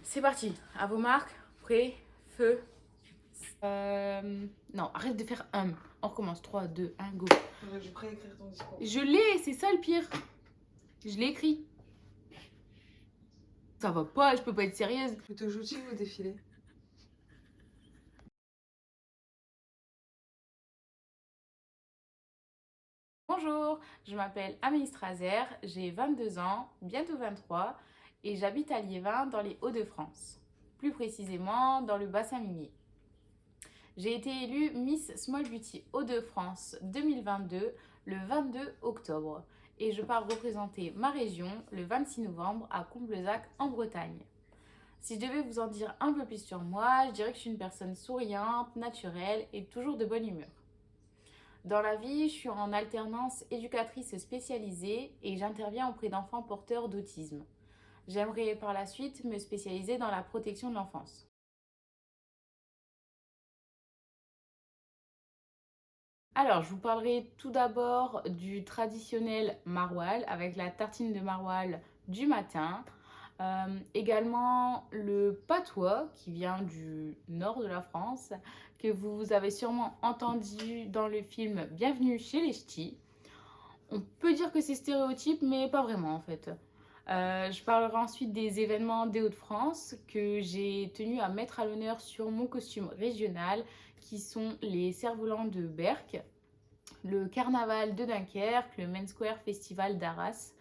C'est parti, à vos marques, prêt, feu. Non, arrête de faire un. On recommence, 3, 2, 1, go. Faudrait que je préécrire ton discours. Je l'ai, c'est ça le pire. Je l'ai écrit. Ça va pas, je peux pas être sérieuse. Plutôt shooting ou défilé? Bonjour, je m'appelle Amélie Strazer, j'ai 22 ans, bientôt 23, et j'habite à Liévin dans les Hauts-de-France. Plus précisément dans le bassin minier. J'ai été élue Miss Small Beauty Hauts-de-France 2022 le 22 octobre et je pars représenter ma région le 26 novembre à Comblezac en Bretagne. Si je devais vous en dire un peu plus sur moi, je dirais que je suis une personne souriante, naturelle et toujours de bonne humeur. Dans la vie, je suis en alternance éducatrice spécialisée et j'interviens auprès d'enfants porteurs d'autisme. J'aimerais par la suite me spécialiser dans la protection de l'enfance. Alors, je vous parlerai tout d'abord du traditionnel maroilles avec la tartine de maroilles du matin. Également le patois qui vient du nord de la France, que vous avez sûrement entendu dans le film Bienvenue chez les Ch'tis. On peut dire que c'est stéréotype, mais pas vraiment en fait. Je parlerai ensuite des événements des Hauts-de-France que j'ai tenu à mettre à l'honneur sur mon costume régional, qui sont les cerfs-volants de Berck, le carnaval de Dunkerque, le Main Square Festival d'Arras,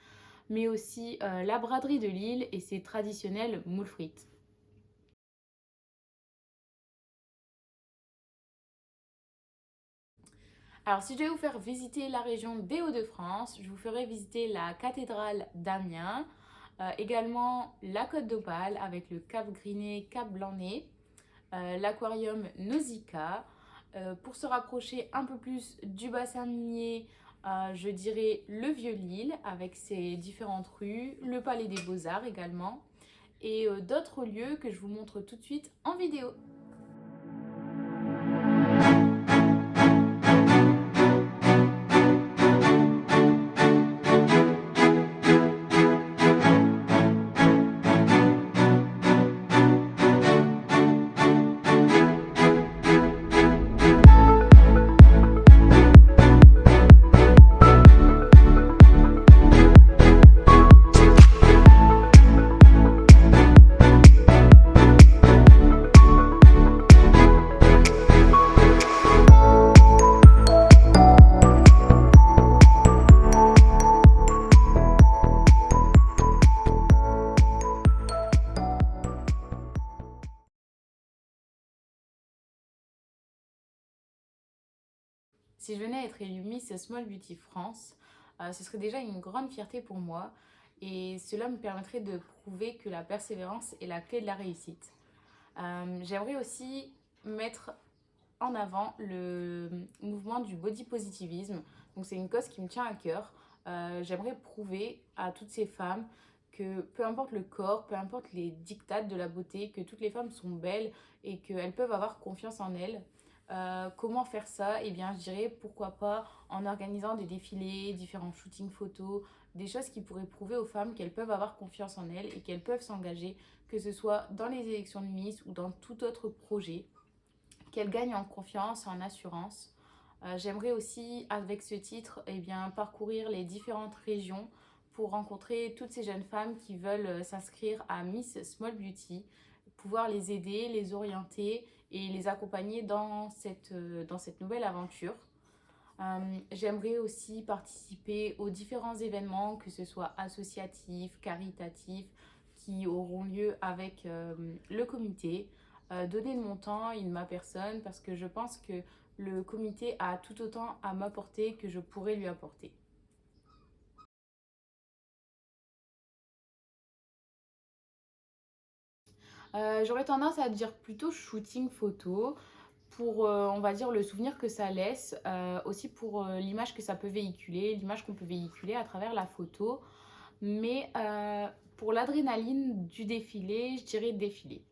mais aussi la braderie de Lille et ses traditionnelles moules frites. Alors, si je vais vous faire visiter la région des Hauts-de-France, je vous ferai visiter la cathédrale d'Amiens, également la Côte d'Opale avec le Cap Griné, Cap Blanc-Nez, l'aquarium Nausicaa. Pour se rapprocher un peu plus du bassin minier, je dirais le Vieux-Lille avec ses différentes rues, le Palais des Beaux-Arts également, et d'autres lieux que je vous montre tout de suite en vidéo. Si je venais à être élue Miss Small Beauty France, ce serait déjà une grande fierté pour moi et cela me permettrait de prouver que la persévérance est la clé de la réussite. J'aimerais aussi mettre en avant le mouvement du body positivisme. Donc c'est une cause qui me tient à cœur. J'aimerais prouver à toutes ces femmes que peu importe le corps, peu importe les dictats de la beauté, que toutes les femmes sont belles et qu'elles peuvent avoir confiance en elles. Comment faire ça? Eh bien, je dirais pourquoi pas en organisant des défilés, différents shootings photos, des choses qui pourraient prouver aux femmes qu'elles peuvent avoir confiance en elles et qu'elles peuvent s'engager, que ce soit dans les élections de Miss ou dans tout autre projet, qu'elles gagnent en confiance, en assurance. J'aimerais aussi, avec ce titre, eh bien, parcourir les différentes régions pour rencontrer toutes ces jeunes femmes qui veulent s'inscrire à Miss Small Beauty, pouvoir les aider, les orienter et les accompagner dans cette nouvelle aventure. J'aimerais aussi participer aux différents événements, que ce soit associatifs, caritatifs, qui auront lieu avec le comité. Donner de mon temps et de ma personne parce que je pense que le comité a tout autant à m'apporter que je pourrais lui apporter. J'aurais tendance à dire plutôt shooting photo pour, on va dire, le souvenir que ça laisse, aussi pour l'image que ça peut véhiculer, l'image qu'on peut véhiculer à travers la photo. Mais pour l'adrénaline du défilé, je dirais défilé.